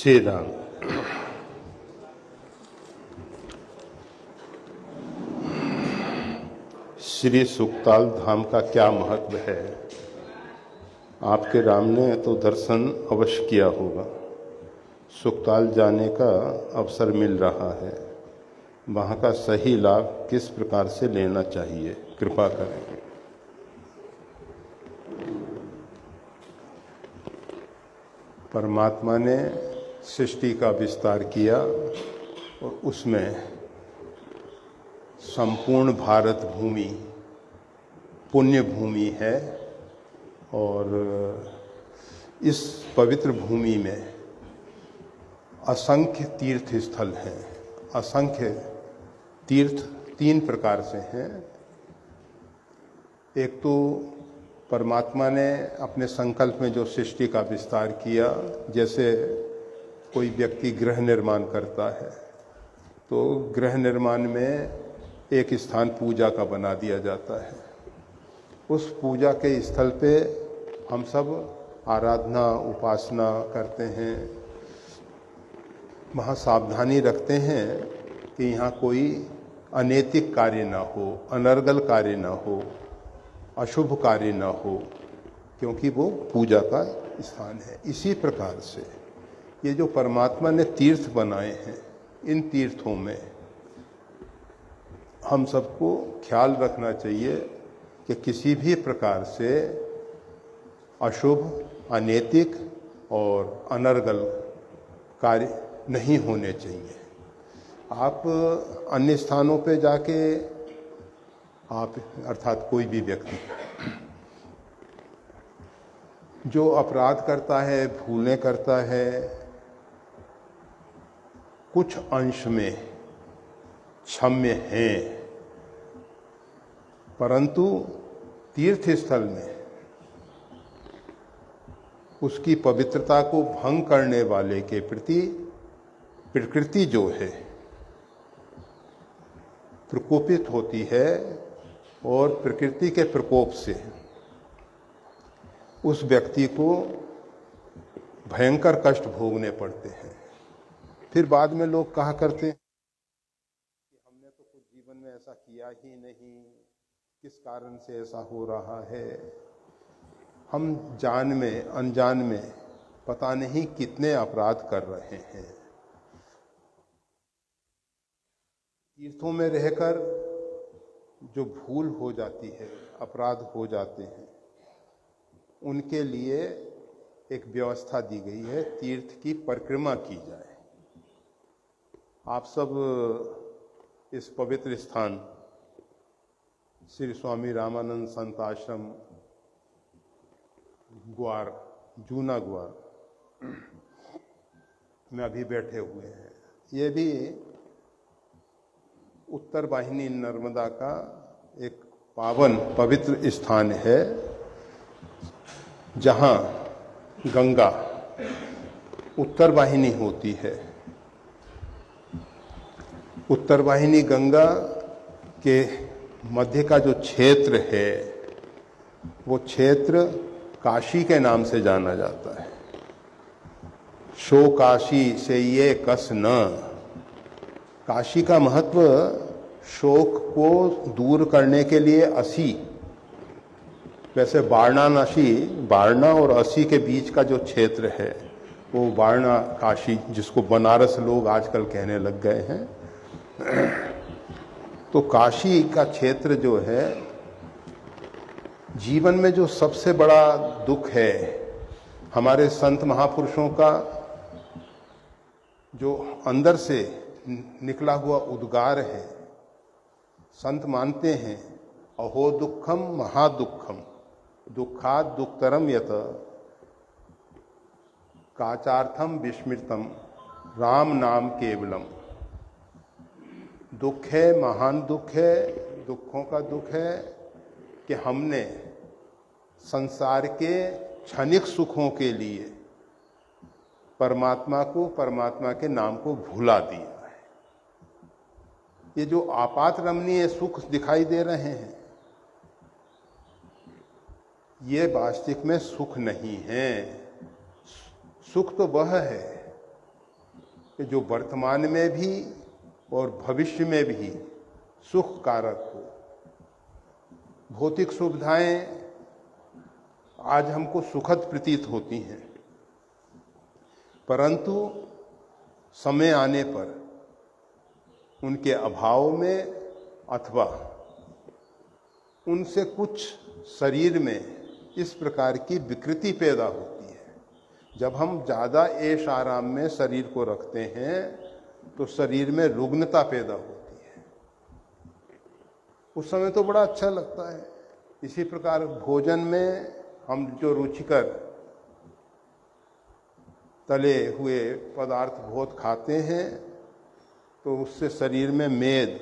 श्री राम। श्री सुखताल धाम का क्या महत्व है, आपके राम ने तो दर्शन अवश्य किया होगा। सुखताल जाने का अवसर मिल रहा है, वहाँ का सही लाभ किस प्रकार से लेना चाहिए, कृपा करें। परमात्मा ने सृष्टि का विस्तार किया और उसमें संपूर्ण भारत भूमि पुण्य भूमि है और इस पवित्र भूमि में असंख्य तीर्थ स्थल हैं। असंख्य तीर्थ तीन प्रकार से हैं। एक तो परमात्मा ने अपने संकल्प में जो सृष्टि का विस्तार किया, जैसे कोई व्यक्ति गृह निर्माण करता है तो गृह निर्माण में एक स्थान पूजा का बना दिया जाता है। उस पूजा के स्थल पे हम सब आराधना उपासना करते हैं। वहाँ सावधानी रखते हैं कि यहाँ कोई अनैतिक कार्य ना हो, अनर्गल कार्य ना हो, अशुभ कार्य ना हो, क्योंकि वो पूजा का स्थान है। इसी प्रकार से ये जो परमात्मा ने तीर्थ बनाए हैं, इन तीर्थों में हम सबको ख्याल रखना चाहिए कि किसी भी प्रकार से अशुभ, अनैतिक और अनर्गल कार्य नहीं होने चाहिए। आप अन्य स्थानों पे जाके आप अर्थात कोई भी व्यक्ति जो अपराध करता है, भूलें करता है, कुछ अंश में क्षम्य हैं, परंतु तीर्थ स्थल में उसकी पवित्रता को भंग करने वाले के प्रति प्रकृति जो है प्रकोपित होती है और प्रकृति के प्रकोप से उस व्यक्ति को भयंकर कष्ट भोगने पड़ते हैं। फिर बाद में लोग कहा करते हैं कि हमने तो कुछ जीवन में ऐसा किया ही नहीं, किस कारण से ऐसा हो रहा है। हम जान में अनजान में पता नहीं कितने अपराध कर रहे हैं। तीर्थों में रहकर जो भूल हो जाती है, अपराध हो जाते हैं, उनके लिए एक व्यवस्था दी गई है, तीर्थ की परिक्रमा की जाए। आप सब इस पवित्र स्थान श्री स्वामी रामानंद संत आश्रम ग्वार, जूना ग्वार में अभी बैठे हुए हैं। ये भी उत्तर वाहिनी नर्मदा का एक पावन पवित्र स्थान है, जहाँ गंगा उत्तर वाहिनी होती है। उत्तर वाहिनी गंगा के मध्य का जो क्षेत्र है, वो क्षेत्र काशी के नाम से जाना जाता है। शो काशी से ये कस न। काशी का महत्व शोक को दूर करने के लिए असी, वैसे वाराणसी, वारणा और असी के बीच का जो क्षेत्र है वो वारणा काशी, जिसको बनारस लोग आजकल कहने लग गए हैं। तो काशी का क्षेत्र जो है, जीवन में जो सबसे बड़ा दुख है, हमारे संत महापुरुषों का जो अंदर से निकला हुआ उद्गार है, संत मानते हैं अहो दुखम महादुखम दुखाद दुखतरम यत काचार्थम विस्मृतम राम नाम केवलम। दुख है, महान दुख है, दुखों का दुख है कि हमने संसार के क्षणिक सुखों के लिए परमात्मा को, परमात्मा के नाम को भुला दिया है। ये जो आपात रमणीय सुख दिखाई दे रहे हैं, ये वास्तविक में सुख नहीं है। सुख तो वह है कि जो वर्तमान में भी और भविष्य में भी सुख कारक हो। भौतिक सुविधाएं आज हमको सुखद प्रतीत होती हैं, परंतु समय आने पर उनके अभाव में अथवा उनसे कुछ शरीर में इस प्रकार की विकृति पैदा होती है। जब हम ज़्यादा ऐश आराम में शरीर को रखते हैं तो शरीर में रुग्णता पैदा होती है। उस समय तो बड़ा अच्छा लगता है। इसी प्रकार भोजन में हम जो रुचिकर तले हुए पदार्थ बहुत खाते हैं तो उससे शरीर में मेद,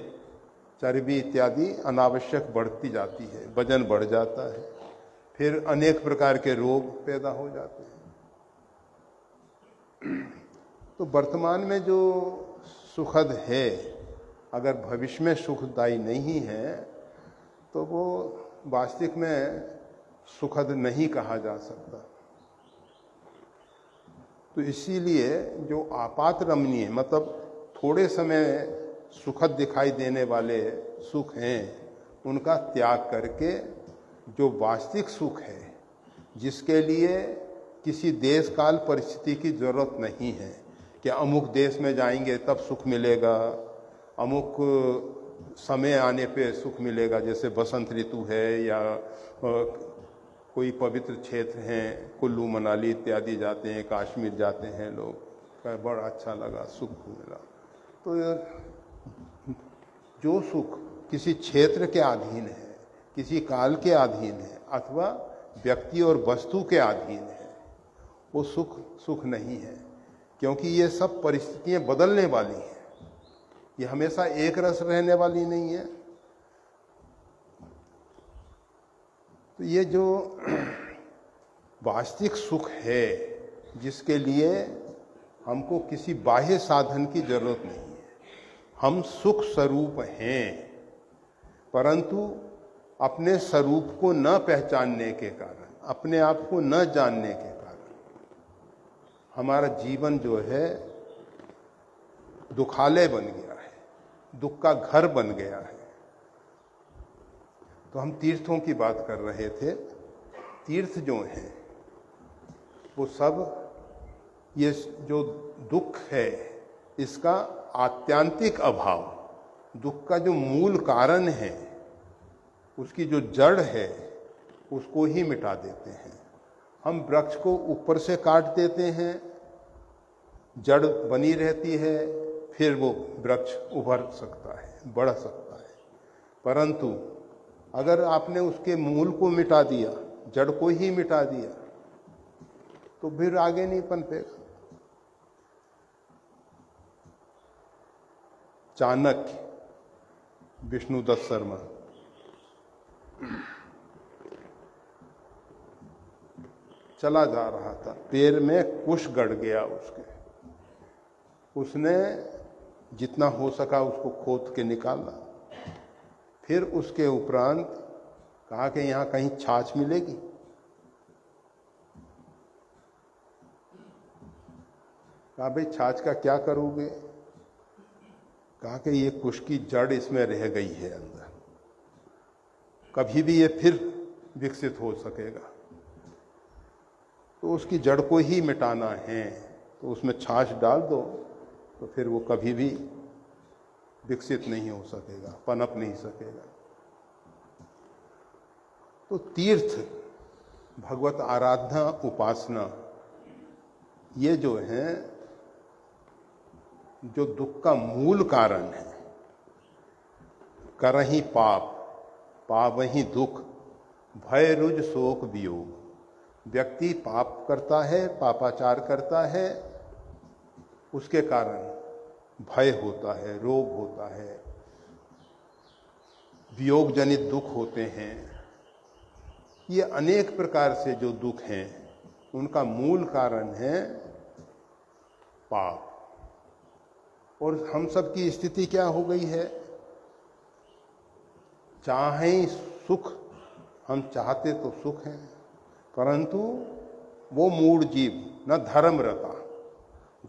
चर्बी इत्यादि अनावश्यक बढ़ती जाती है, वजन बढ़ जाता है, फिर अनेक प्रकार के रोग पैदा हो जाते हैं। तो वर्तमान में जो सुखद है, अगर भविष्य में सुखदायी नहीं है तो वो वास्तविक में सुखद नहीं कहा जा सकता। तो इसीलिए जो आपात रमणीय, मतलब थोड़े समय सुखद दिखाई देने वाले सुख हैं, उनका त्याग करके जो वास्तविक सुख है, जिसके लिए किसी देश काल परिस्थिति की जरूरत नहीं है कि अमुक देश में जाएंगे तब सुख मिलेगा, अमुक समय आने पे सुख मिलेगा, जैसे बसंत ऋतु है या कोई पवित्र क्षेत्र हैं, कुल्लू मनाली इत्यादि जाते हैं, कश्मीर जाते हैं लोग, बड़ा अच्छा लगा, सुख मिला। तो जो सुख किसी क्षेत्र के अधीन है, किसी काल के अधीन है अथवा व्यक्ति और वस्तु के अधीन है, वो सुख नहीं है, क्योंकि ये सब परिस्थितियां बदलने वाली हैं। ये हमेशा एक रस रहने वाली नहीं है। तो ये जो वास्तविक सुख है, जिसके लिए हमको किसी बाह्य साधन की जरूरत नहीं है, हम सुख स्वरूप हैं, परंतु अपने स्वरूप को न पहचानने के कारण, अपने आप को न जानने के कारण हमारा जीवन जो है दुखालय बन गया है, दुख का घर बन गया है। तो हम तीर्थों की बात कर रहे थे। तीर्थ जो हैं वो सब, ये जो दुख है इसका आत्यांतिक अभाव, दुख का जो मूल कारण है, उसकी जो जड़ है, उसको ही मिटा देते हैं। हम वृक्ष को ऊपर से काट देते हैं, जड़ बनी रहती है, फिर वो वृक्ष उभर सकता है, बढ़ सकता है। परंतु अगर आपने उसके मूल को मिटा दिया, जड़ को ही मिटा दिया, तो फिर आगे नहीं पनपेगा। चाणक्य, विष्णुदत्त शर्मा, चला जा रहा था, पैर में कुश गड़ गया उसके। उसने जितना हो सका उसको खोद के निकाला, फिर उसके उपरांत कहा कि यहाँ कहीं छाछ मिलेगी। कहा भाई छाछ का क्या करोगे? कहा कि ये कुश की जड़ इसमें रह गई है अंदर, कभी भी ये फिर विकसित हो सकेगा, तो उसकी जड़ को ही मिटाना है, तो उसमें छाछ डाल दो, तो फिर वो कभी भी विकसित नहीं हो सकेगा, पनप नहीं सकेगा। तो तीर्थ, भगवत आराधना, उपासना, ये जो है, जो दुख का मूल कारण है। करहि पाप, पावहि दुख, भय रुज शोक वियोग। व्यक्ति पाप करता है, पापाचार करता है, उसके कारण भय होता है, रोग होता है, वियोग जनित दुख होते हैं। ये अनेक प्रकार से जो दुख हैं, उनका मूल कारण है पाप। और हम सब की स्थिति क्या हो गई है? चाहे सुख, हम चाहते तो सुख है, परंतु वो मूढ़ जीव न धर्म रता,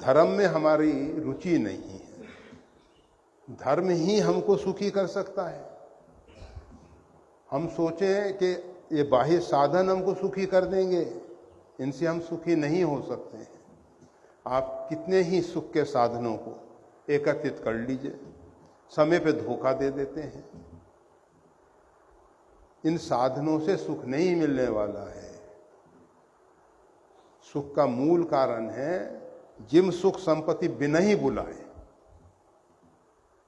धर्म में हमारी रुचि नहीं है। धर्म ही हमको सुखी कर सकता है। हम सोचें कि ये बाह्य साधन हमको सुखी कर देंगे, इनसे हम सुखी नहीं हो सकते हैं। आप कितने ही सुख के साधनों को एकत्रित कर लीजिए, समय पे धोखा दे देते हैं। इन साधनों से सुख नहीं मिलने वाला है। सुख का मूल कारण है जिम सुख संपत्ति बिना ही बुलाए,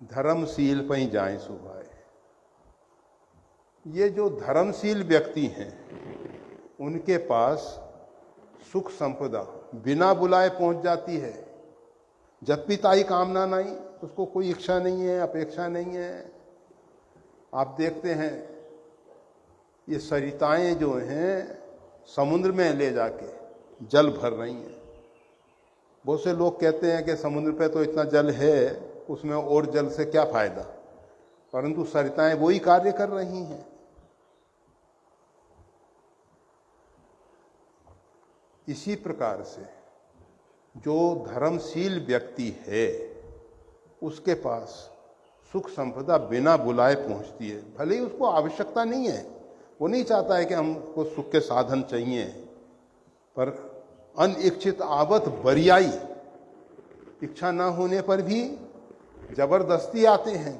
धर्मशील पई जाए सुभाए। ये जो धर्मशील व्यक्ति हैं उनके पास सुख संपदा बिना बुलाए पहुंच जाती है। जब पिताई कामना नहीं, उसको कोई इच्छा नहीं है, अपेक्षा नहीं है। आप देखते हैं ये सरिताएं जो हैं समुद्र में ले जाके जल भर रही हैं। बहुत से लोग कहते हैं कि समुद्र पे तो इतना जल है, उसमें और जल से क्या फायदा, परंतु सरिताएं वही कार्य कर रही हैं। इसी प्रकार से जो धर्मशील व्यक्ति है उसके पास सुख संपदा बिना बुलाए पहुंचती है। भले ही उसको आवश्यकता नहीं है, वो नहीं चाहता है कि हमको सुख के साधन चाहिए, पर अनिच्छित आवत बरियाई, इच्छा ना होने पर भी जबरदस्ती आते हैं।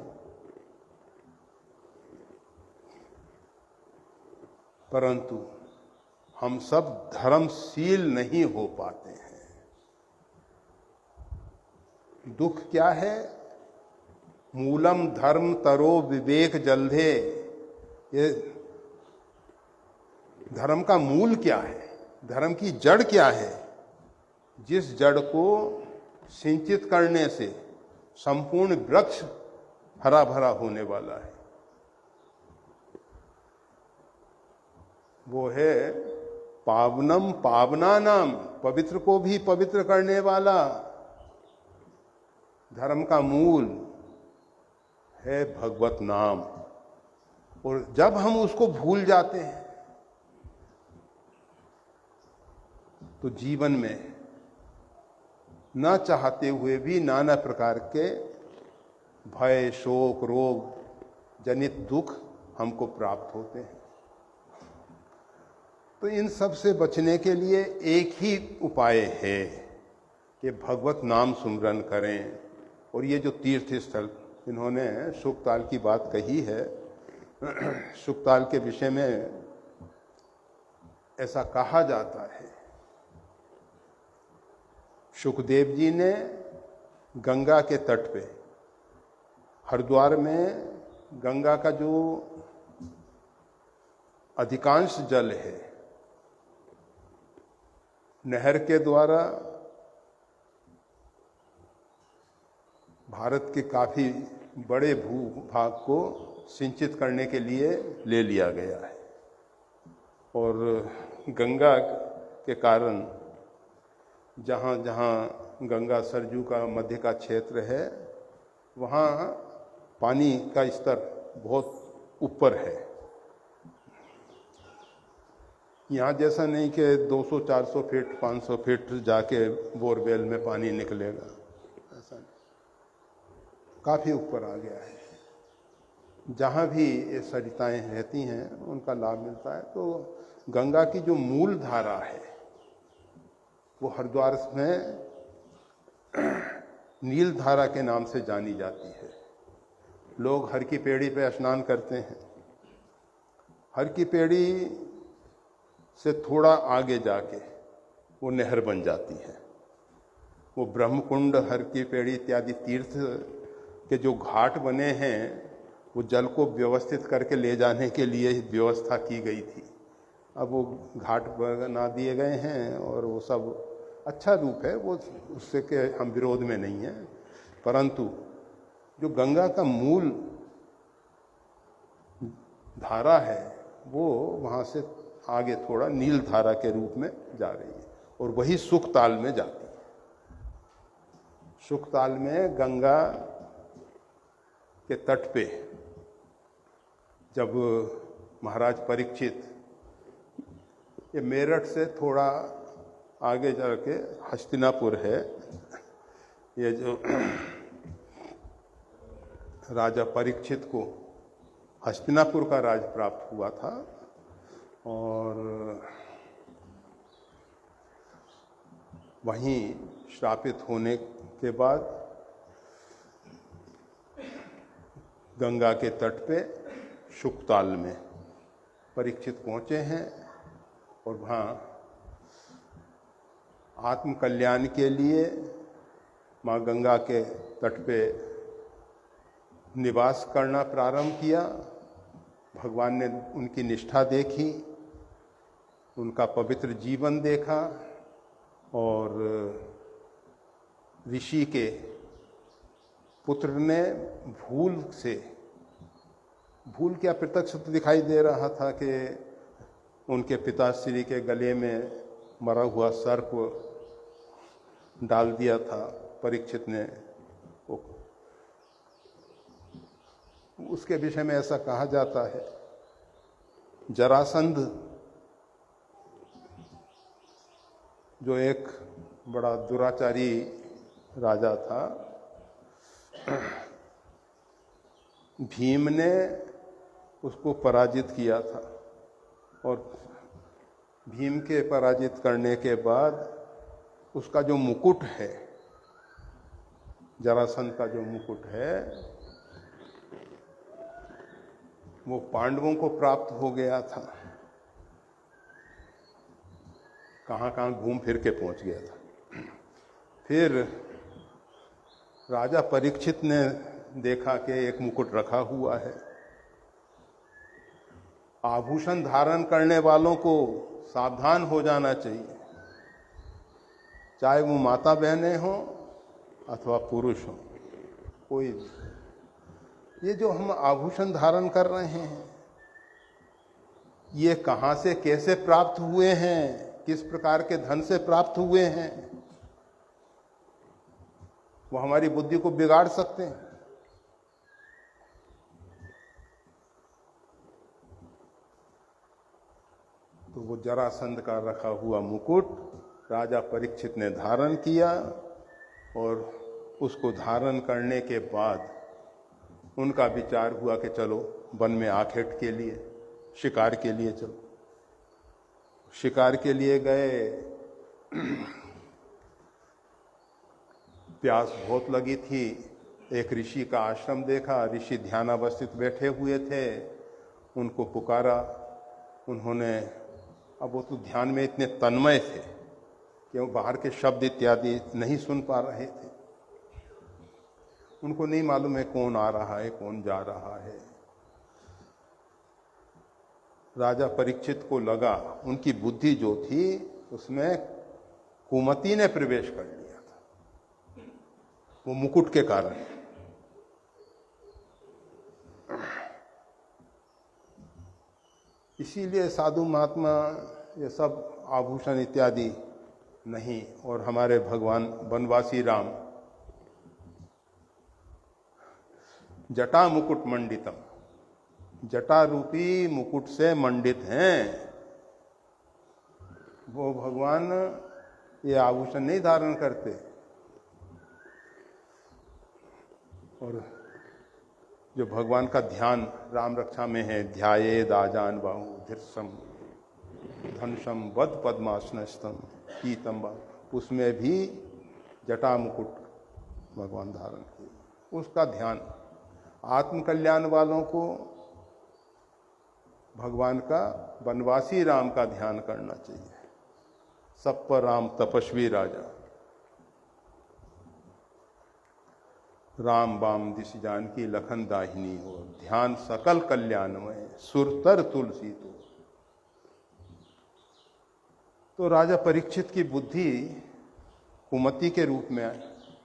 परंतु हम सब धर्मशील नहीं हो पाते हैं। दुख क्या है? मूलम धर्म तरो विवेक जल्धे। ये धर्म का मूल क्या है? धर्म की जड़ क्या है? जिस जड़ को सिंचित करने से संपूर्ण वृक्ष हरा भरा होने वाला है, वो है पावनम पावनानाम, पवित्र को भी पवित्र करने वाला। धर्म का मूल है भगवत नाम। और जब हम उसको भूल जाते हैं तो जीवन में न चाहते हुए भी नाना प्रकार के भय, शोक, रोग जनित दुख हमको प्राप्त होते हैं। तो इन सब से बचने के लिए एक ही उपाय है कि भगवत नाम सुमरन करें। और ये जो तीर्थ स्थल इन्होंने शुकताल की बात कही है, शुकताल के विषय में ऐसा कहा जाता है, शुकदेव जी ने गंगा के तट पे, हरिद्वार में गंगा का जो अधिकांश जल है नहर के द्वारा भारत के काफी बड़े भूभाग को सिंचित करने के लिए ले लिया गया है। और गंगा के कारण जहाँ जहाँ गंगा सरजू का मध्य का क्षेत्र है वहाँ पानी का स्तर बहुत ऊपर है। यहाँ जैसा नहीं कि 200, 400 फीट, 500 फीट जाके बोरवेल में पानी निकलेगा, ऐसा नहीं, काफ़ी ऊपर आ गया है। जहाँ भी ये सरिताएं रहती हैं उनका लाभ मिलता है। तो गंगा की जो मूल धारा है वो हरिद्वार में नील धारा के नाम से जानी जाती है। लोग हर की पेड़ी पे स्नान करते हैं। हर की पेड़ी से थोड़ा आगे जाके वो नहर बन जाती है। वो ब्रह्मकुंड, हर की पेड़ी इत्यादि तीर्थ के जो घाट बने हैं वो जल को व्यवस्थित करके ले जाने के लिए व्यवस्था की गई थी। अब वो घाट बना दिए गए हैं और वो सब अच्छा रूप है, वो उससे के हम विरोध में नहीं है। परंतु जो गंगा का मूल धारा है वो वहाँ से आगे थोड़ा नील धारा के रूप में जा रही है और वही शुकताल में जाती है। शुकताल में गंगा के तट पे जब महाराज परीक्षित, ये मेरठ से थोड़ा आगे जाके हस्तिनापुर है, ये जो राजा परीक्षित को हस्तिनापुर का राज प्राप्त हुआ था और वहीं श्रापित होने के बाद गंगा के तट पे शुकताल में परीक्षित पहुंचे हैं और वहाँ आत्म कल्याण के लिए माँ गंगा के तट पे निवास करना प्रारंभ किया। भगवान ने उनकी निष्ठा देखी, उनका पवित्र जीवन देखा और ऋषि के पुत्र ने भूल क्या प्रत्यक्ष तो दिखाई दे रहा था कि उनके पिताश्री के गले में मरा हुआ सर्प डाल दिया था परीक्षित ने। उसके विषय में ऐसा कहा जाता है, जरासंध जो एक बड़ा दुराचारी राजा था, भीम ने उसको पराजित किया था और भीम के पराजित करने के बाद उसका जो मुकुट है, जरासंध का जो मुकुट है, वो पांडवों को प्राप्त हो गया था। कहाँ कहाँ घूम फिर के पहुंच गया था। फिर राजा परीक्षित ने देखा कि एक मुकुट रखा हुआ है। आभूषण धारण करने वालों को सावधान हो जाना चाहिए, चाहे वो माता बहनें हों अथवा पुरुष हों। कोई ये जो हम आभूषण धारण कर रहे हैं, ये कहाँ से कैसे प्राप्त हुए हैं, किस प्रकार के धन से प्राप्त हुए हैं, वो हमारी बुद्धि को बिगाड़ सकते हैं। तो वो जरासंध का रखा हुआ मुकुट राजा परीक्षित ने धारण किया और उसको धारण करने के बाद उनका विचार हुआ कि चलो वन में आखेट के लिए, शिकार के लिए चलो। शिकार के लिए गए, प्यास बहुत लगी थी। एक ऋषि का आश्रम देखा, ऋषि ध्यानावस्थित बैठे हुए थे, उनको पुकारा। उन्होंने, अब वो तो ध्यान में इतने तन्मय थे कि वो बाहर के शब्द इत्यादि नहीं सुन पा रहे थे। उनको नहीं मालूम है कौन आ रहा है, कौन जा रहा है। राजा परीक्षित को लगा, उनकी बुद्धि जो थी उसमें कुमति ने प्रवेश कर लिया था, वो मुकुट के कारण। इसीलिए साधु महात्मा ये सब आभूषण इत्यादि नहीं। और हमारे भगवान वनवासी राम जटा मुकुट मंडितम, जटा रूपी मुकुट से मंडित हैं। वो भगवान ये आभूषण नहीं धारण करते। और जो भगवान का ध्यान राम रक्षा में है, ध्यायेद आजान बाहु धीर्षम धनुषम वद पद्मासनस्तम पीतम, उसमें भी जटा मुकुट भगवान धारण किए। उसका ध्यान, आत्म कल्याण वालों को भगवान का, वनवासी राम का ध्यान करना चाहिए। सब पर राम तपस्वी राजा, राम बाम दिश जानकी लखन दाहिनी हो, ध्यान सकल कल्याणमय सुरतर तुलसी तो राजा परीक्षित की बुद्धि कुमति के रूप में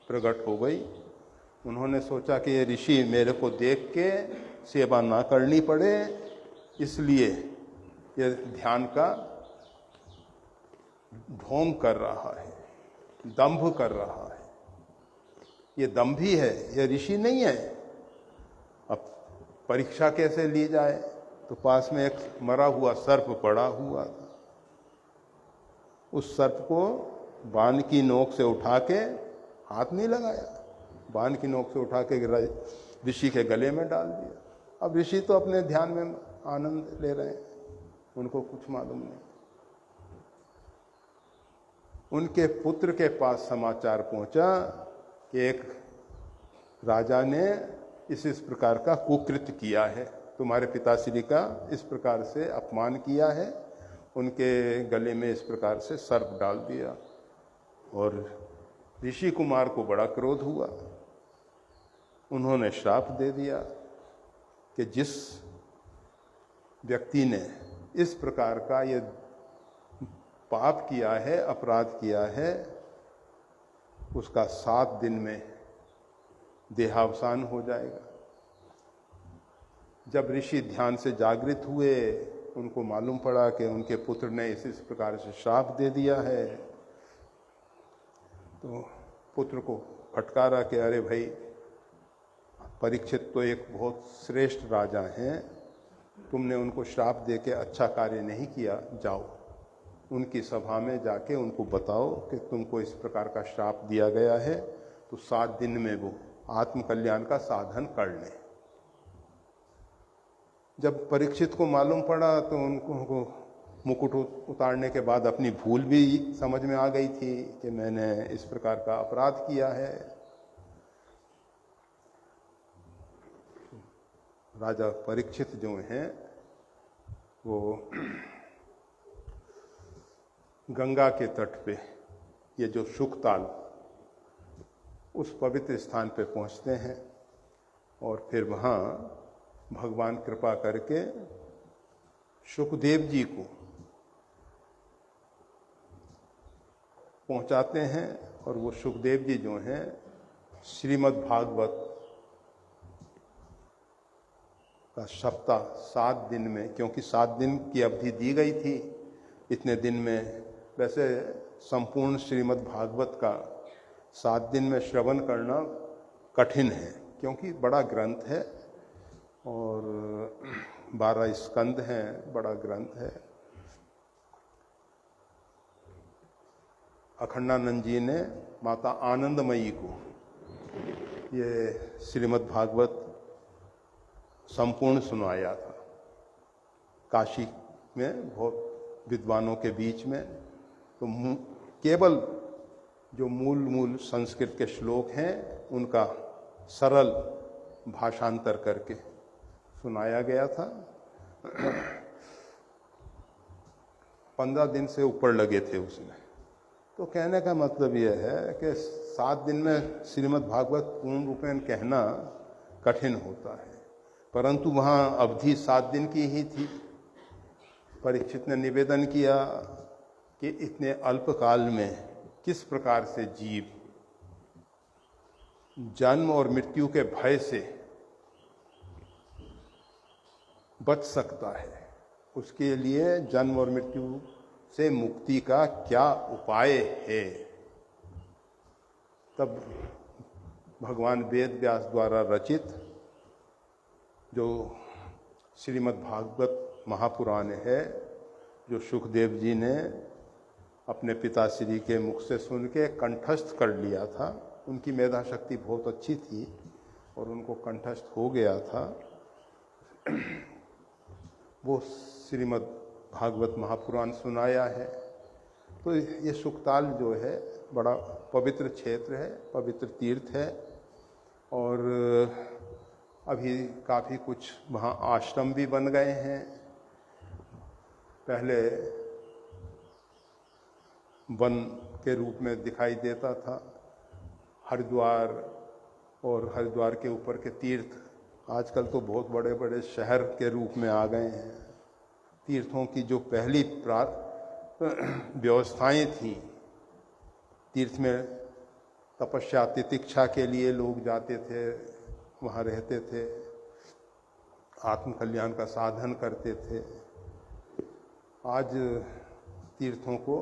प्रकट हो गई। उन्होंने सोचा कि ये ऋषि मेरे को देख के सेवा ना करनी पड़े, इसलिए ये ध्यान का ढोंग कर रहा है, दंभ कर रहा है। ये दंभी है, ये ऋषि नहीं है। अब परीक्षा कैसे ली जाए? तो पास में एक मरा हुआ सर्प पड़ा हुआ था। उस सर्प को बाण की नोक से उठा के हाथ नहीं लगाया, बाण की नोक से उठा के ऋषि के गले में डाल दिया। अब ऋषि तो अपने ध्यान में आनंद ले रहे हैं, उनको कुछ मालूम नहीं। उनके पुत्र के पास समाचार पहुंचा कि एक राजा ने इस प्रकार का कुकृत्य किया है, तुम्हारे पिताश्री का इस प्रकार से अपमान किया है, उनके गले में इस प्रकार से सर्प डाल दिया। और ऋषि कुमार को बड़ा क्रोध हुआ, उन्होंने श्राप दे दिया कि जिस व्यक्ति ने इस प्रकार का ये पाप किया है, अपराध किया है, उसका 7 दिन में देहावसान हो जाएगा। जब ऋषि ध्यान से जागृत हुए, उनको मालूम पड़ा कि उनके पुत्र ने इस प्रकार से श्राप दे दिया है, तो पुत्र को फटकारा कि अरे भाई, परीक्षित तो एक बहुत श्रेष्ठ राजा हैं, तुमने उनको श्राप दे के अच्छा कार्य नहीं किया, जाओ उनकी सभा में जाके उनको बताओ कि तुमको इस प्रकार का श्राप दिया गया है, तो 7 दिन में वो आत्मकल्याण का साधन कर लें। जब परीक्षित को मालूम पड़ा तो उनको मुकुट उतारने के बाद अपनी भूल भी समझ में आ गई थी कि मैंने इस प्रकार का अपराध किया है। राजा परीक्षित जो हैं वो गंगा के तट पे, ये जो शुकताल, उस पवित्र स्थान पे पहुंचते हैं और फिर वहाँ भगवान कृपा करके शुकदेव जी को पहुंचाते हैं। और वो शुकदेव जी जो हैं श्रीमद् भागवत का सप्ताह 7 दिन में, क्योंकि 7 दिन की अवधि दी गई थी, इतने दिन में वैसे संपूर्ण श्रीमद् भागवत का 7 दिन में श्रवण करना कठिन है, क्योंकि बड़ा ग्रंथ है और 12 स्कंद हैं, बड़ा ग्रंथ है। अखंडानंद जी ने माता आनंदमयी को ये श्रीमद् भागवत संपूर्ण सुनाया था, काशी में बहुत विद्वानों के बीच में। तो केवल जो मूल संस्कृत के श्लोक हैं उनका सरल भाषांतर करके सुनाया गया था। 15 दिन से ऊपर लगे थे उसमें। तो कहने का मतलब यह है कि 7 दिन में श्रीमद् भागवत पूर्ण रूपेण कहना कठिन होता है, परंतु वहाँ अवधि 7 दिन की ही थी। परीक्षित ने निवेदन किया कि इतने अल्प काल में किस प्रकार से जीव जन्म और मृत्यु के भय से बच सकता है, उसके लिए जन्म और मृत्यु से मुक्ति का क्या उपाय है। तब भगवान वेद व्यास द्वारा रचित जो श्रीमद् भागवत महापुराण है, जो सुखदेव जी ने अपने पिताश्री के मुख से सुन के कंठस्थ कर लिया था, उनकी मेधा शक्ति बहुत अच्छी थी और उनको कंठस्थ हो गया था, वो श्रीमद् भागवत महापुराण सुनाया है। तो ये सुकताल जो है बड़ा पवित्र क्षेत्र है, पवित्र तीर्थ है और अभी काफ़ी कुछ वहाँ आश्रम भी बन गए हैं। पहले वन के रूप में दिखाई देता था। हरिद्वार और हरिद्वार के ऊपर के तीर्थ आजकल तो बहुत बड़े बड़े शहर के रूप में आ गए हैं। तीर्थों की जो पहली व्यवस्थाएं थीं, तीर्थ में तपस्या तितिक्षा के लिए लोग जाते थे, वहाँ रहते थे, आत्मकल्याण का साधन करते थे। आज तीर्थों को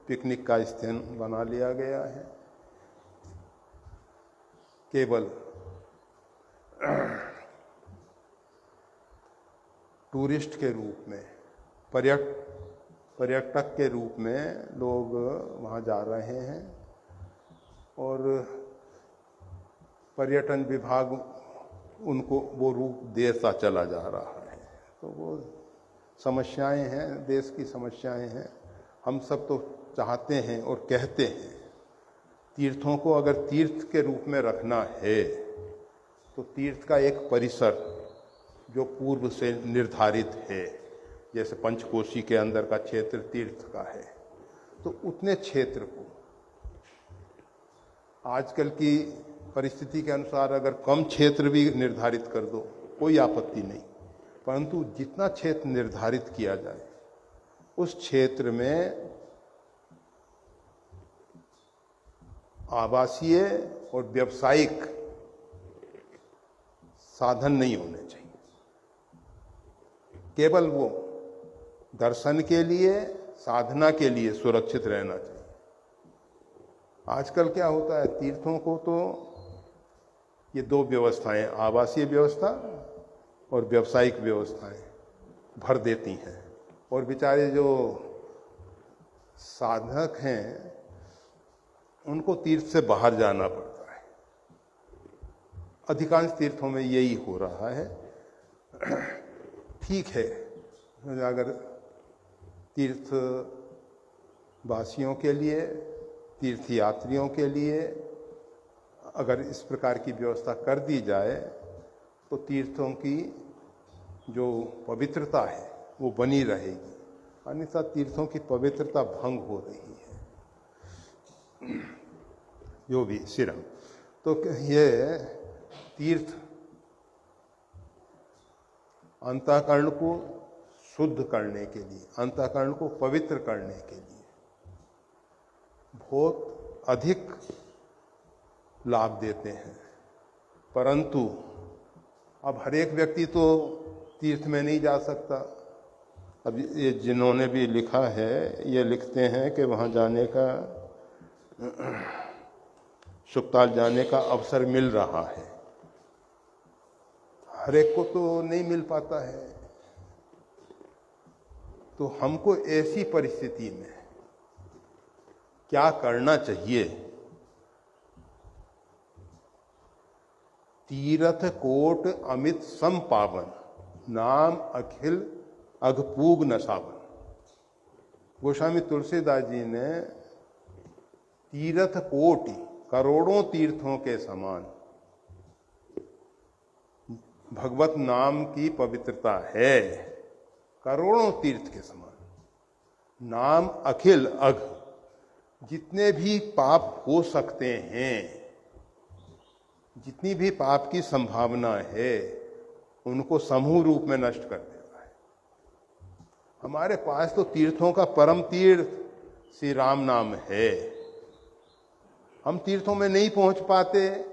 पिकनिक का स्थान बना लिया गया है। केवल टूरिस्ट के रूप में, पर्यटक के रूप में लोग वहाँ जा रहे हैं और पर्यटन विभाग उनको वो रूप देता चला जा रहा है। तो वो समस्याएं हैं, देश की समस्याएं हैं। हम सब तो चाहते हैं और कहते हैं तीर्थों को अगर तीर्थ के रूप में रखना है तो तीर्थ का एक परिसर जो पूर्व से निर्धारित है, जैसे पंचकोशी के अंदर का क्षेत्र तीर्थ का है, तो उतने क्षेत्र को आजकल की परिस्थिति के अनुसार अगर कम क्षेत्र भी निर्धारित कर दो कोई आपत्ति नहीं, परंतु जितना क्षेत्र निर्धारित किया जाए उस क्षेत्र में आवासीय और व्यावसायिक साधन नहीं होने चाहिए। केवल वो दर्शन के लिए, साधना के लिए सुरक्षित रहना चाहिए। आजकल क्या होता है, तीर्थों को तो ये दो व्यवस्थाएं, आवासीय व्यवस्था और व्यावसायिक व्यवस्थाएं भर देती हैं, और बेचारे जो साधक हैं उनको तीर्थ से बाहर जाना पड़ता है। अधिकांश तीर्थों में यही हो रहा है। ठीक है, अगर तीर्थ वासियों के लिए, तीर्थ यात्रियों के लिए अगर इस प्रकार की व्यवस्था कर दी जाए तो तीर्थों की जो पवित्रता है वो बनी रहेगी, अन्यथा तीर्थों की पवित्रता भंग हो रही है। जो भी सिरम, तो ये तीर्थ अंतःकरण को शुद्ध करने के लिए, अंतःकरण को पवित्र करने के लिए बहुत अधिक लाभ देते हैं। परंतु अब हर एक व्यक्ति तो तीर्थ में नहीं जा सकता। अब ये जिन्होंने भी लिखा है ये लिखते हैं कि वहाँ जाने का, सुकताल जाने का अवसर मिल रहा है, हर एक को तो नहीं मिल पाता है। तो हमको ऐसी परिस्थिति में क्या करना चाहिए? तीरथ कोट अमित सम पावन, नाम अखिल अघपूग न सावन। गोस्वामी तुलसीदास जी ने तीर्थ कोटि, करोड़ों तीर्थों के समान भगवत नाम की पवित्रता है, करोड़ों तीर्थ के समान। नाम अखिल अघ, जितने भी पाप हो सकते हैं, जितनी भी पाप की संभावना है, उनको समूह रूप में नष्ट कर देता है। हमारे पास तो तीर्थों का परम तीर्थ श्री राम नाम है। हम तीर्थों में नहीं पहुंच पाते,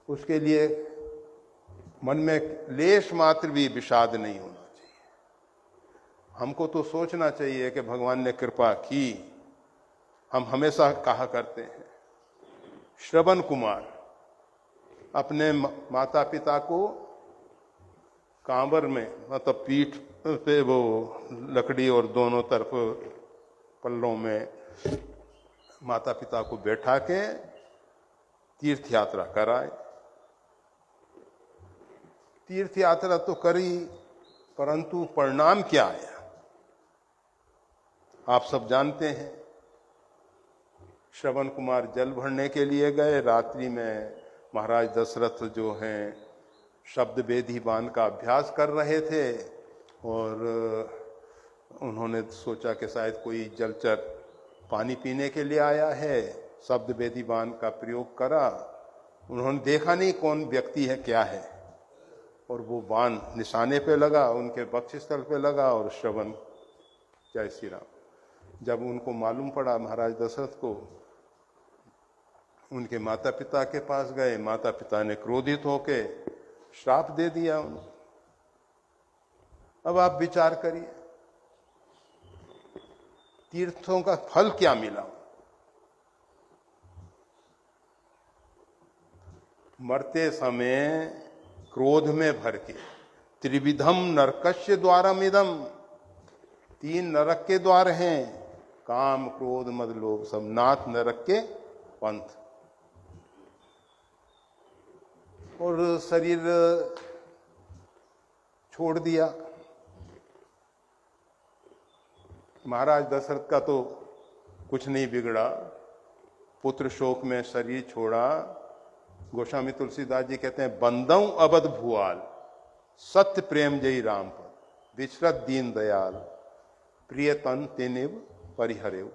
उसके लिए मन में लेश मात्र भी विषाद नहीं होना चाहिए। हमको तो सोचना चाहिए कि भगवान ने कृपा की। हम हमेशा कहा करते हैं, श्रवण कुमार अपने माता पिता को कांवर में, मतलब पीठ पे वो लकड़ी और दोनों तरफ पल्लों में माता पिता को बैठा के तीर्थ यात्रा कराए। तीर्थ यात्रा तो करी, परंतु परिणाम क्या आया आप सब जानते हैं। श्रवण कुमार जल भरने के लिए गए, रात्रि में महाराज दशरथ जो हैं शब्द वेदी बाण का अभ्यास कर रहे थे, और उन्होंने सोचा कि शायद कोई जलचर पानी पीने के लिए आया है, शब्द वेदी बाण का प्रयोग करा। उन्होंने देखा नहीं कौन व्यक्ति है क्या है, और वो बाण निशाने पे लगा, उनके वक्षस्थल पे लगा, और श्रवण, जय श्री राम। जब उनको मालूम पड़ा महाराज दशरथ को, उनके माता पिता के पास गए। माता पिता ने क्रोधित होके श्राप दे दिया उनको। अब आप विचार करिए, तीर्थों का फल क्या मिला? मरते समय क्रोध में भर के, त्रिविधम नरकस्य द्वारमिदम, 3 नरक के द्वार हैं, काम क्रोध मद लोभ, सब नाथ नरक के पंथ। और शरीर छोड़ दिया। महाराज दशरथ का तो कुछ नहीं बिगड़ा, पुत्र शोक में शरीर छोड़ा। गोस्वामी तुलसीदास जी कहते हैं, बंदौ अबध भुआल, सत्य प्रेम जयी राम पर, विचरत दीन दयाल, प्रिय तन तेनिव परिहरेव।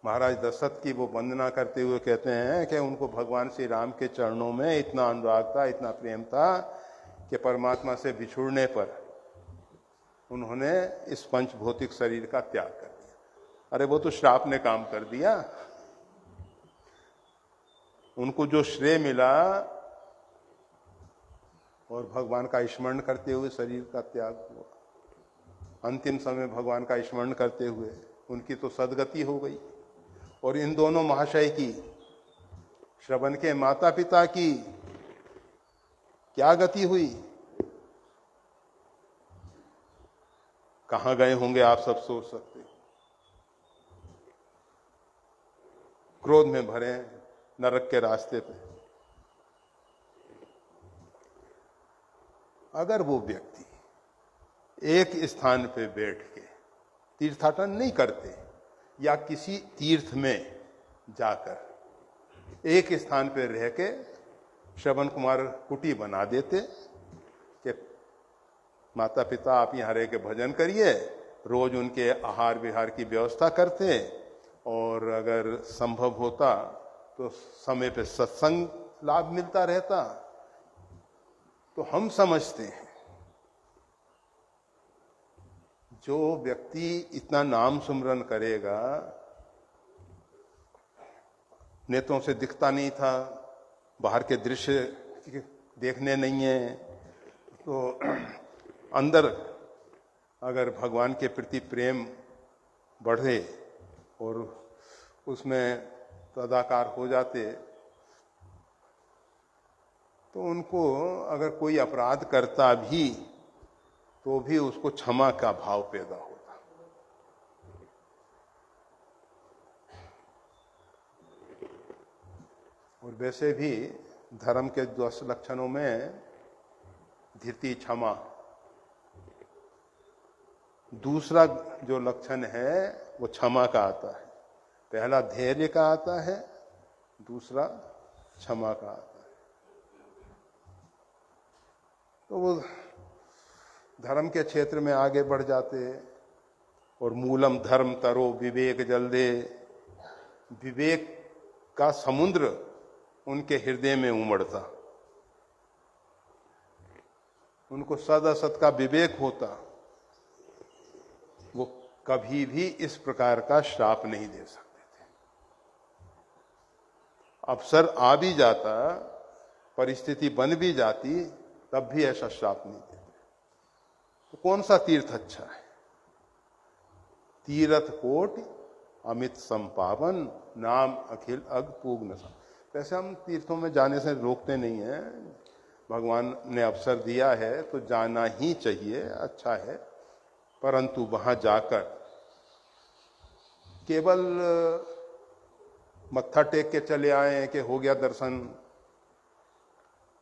महाराज दशरथ की वो वंदना करते हुए कहते हैं कि उनको भगवान श्री राम के चरणों में इतना अनुराग था, इतना प्रेम था कि परमात्मा से बिछुड़ने पर उन्होंने इस पंच भौतिक शरीर का त्याग कर दिया। अरे वो तो श्राप ने काम कर दिया। उनको जो श्रेय मिला और भगवान का स्मरण करते हुए शरीर का त्याग हुआ, अंतिम समय भगवान का स्मरण करते हुए उनकी तो सदगति हो गई। और इन दोनों महाशय की, श्रवण के माता पिता की क्या गति हुई? कहां गए होंगे आप सब सोच सकते। क्रोध में भरे नरक के रास्ते पे। अगर वो व्यक्ति एक स्थान पे बैठ के तीर्थाटन नहीं करते या किसी तीर्थ में जाकर एक स्थान पे रह के श्रवण कुमार कुटी बना देते कि माता पिता आप यहाँ रह के भजन करिए, रोज उनके आहार विहार की व्यवस्था करते, और अगर संभव होता तो समय पे सत्संग लाभ मिलता रहता, तो हम समझते हैं जो व्यक्ति इतना नाम सुमरन करेगा, नेत्रों से दिखता नहीं था, बाहर के दृश्य देखने नहीं है, तो अंदर अगर भगवान के प्रति प्रेम बढ़े और उसमें तदाकार हो जाते, तो उनको अगर कोई अपराध करता भी तो भी उसको क्षमा का भाव पैदा होता। और वैसे भी धर्म के 10 लक्षणों में धृति, क्षमा, दूसरा जो लक्षण है वो क्षमा का आता है। पहला धैर्य का आता है, दूसरा क्षमा का आता है। तो वो धर्म के क्षेत्र में आगे बढ़ जाते, और मूलम धर्म तरो विवेक जल्दे, विवेक का समुद्र उनके हृदय में उमड़ता, उनको सद असत का विवेक होता, वो कभी भी इस प्रकार का श्राप नहीं दे सकते थे। अवसर आ भी जाता, परिस्थिति बन भी जाती, तब भी ऐसा श्राप नहीं देते। तो कौन सा तीर्थ अच्छा है? तीर्थ कोट अमित संपावन, नाम अखिल अग पूग नसा। वैसे हम तीर्थों में जाने से रोकते नहीं हैं, भगवान ने अवसर दिया है तो जाना ही चाहिए, अच्छा है। परंतु वहां जाकर केवल मत्था टेक के चले आए कि हो गया दर्शन,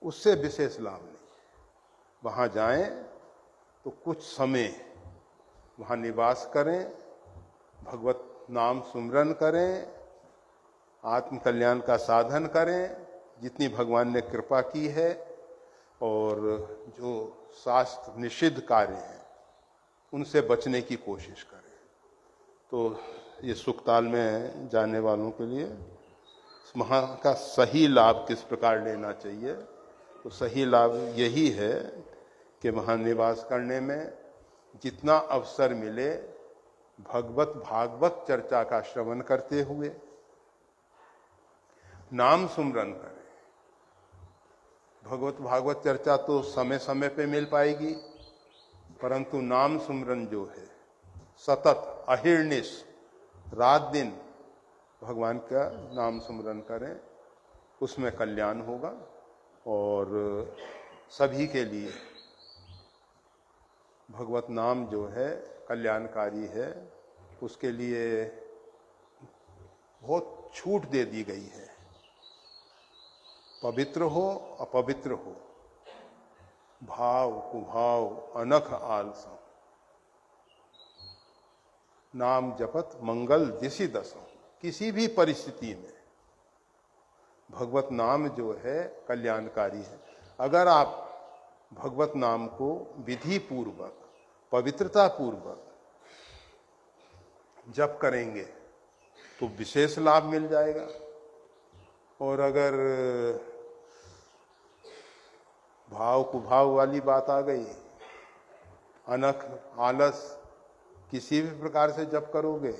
उससे विशेष लाभ नहीं। वहां जाएं तो कुछ समय वहां निवास करें, भगवत नाम सुमरन करें, आत्म कल्याण का साधन करें जितनी भगवान ने कृपा की है, और जो शास्त्र निषिद्ध कार्य हैं उनसे बचने की कोशिश करें। तो ये सुखताल में जाने वालों के लिए वहाँ का सही लाभ किस प्रकार लेना चाहिए, तो सही लाभ यही है कि वहाँ निवास करने में जितना अवसर मिले भगवत भागवत चर्चा का श्रवण करते हुए नाम सुमरन करें। भगवत भागवत चर्चा तो समय समय पे मिल पाएगी, परंतु नाम सुमरन जो है सतत अहिर्निश रात दिन भगवान का नाम सुमरन करें, उसमें कल्याण होगा और सभी के लिए भगवत नाम जो है कल्याणकारी है। उसके लिए बहुत छूट दे दी गई है। पवित्र हो अपवित्र हो, भाव कुभाव अनख आलसम, नाम जपत मंगल दिशि दसों। किसी भी परिस्थिति में भगवत नाम जो है कल्याणकारी है। अगर आप भगवत नाम को विधि पूर्वक पवित्रता पूर्वक जप करेंगे तो विशेष लाभ मिल जाएगा। और अगर भाव कुभाव वाली बात आ गई, अनख आलस, किसी भी प्रकार से जप करोगे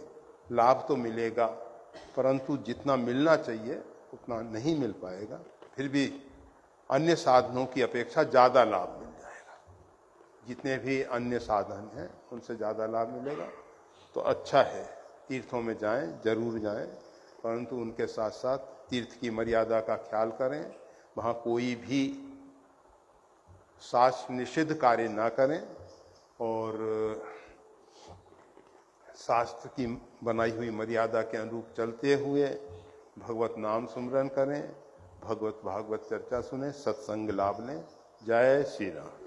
लाभ तो मिलेगा, परंतु जितना मिलना चाहिए उतना नहीं मिल पाएगा। फिर भी अन्य साधनों की अपेक्षा ज़्यादा लाभ मिल जाएगा। जितने भी अन्य साधन हैं उनसे ज़्यादा लाभ मिलेगा। तो अच्छा है, तीर्थों में जाएं, जरूर जाएं, परंतु उनके साथ साथ तीर्थ की मर्यादा का ख्याल करें। वहाँ कोई भी शास्त्र निषिद्ध कार्य ना करें और शास्त्र की बनाई हुई मर्यादा के अनुरूप चलते हुए भगवत नाम सुमरन करें, भगवत भागवत चर्चा सुने, सत्संग लाभ लें। जय श्री राम।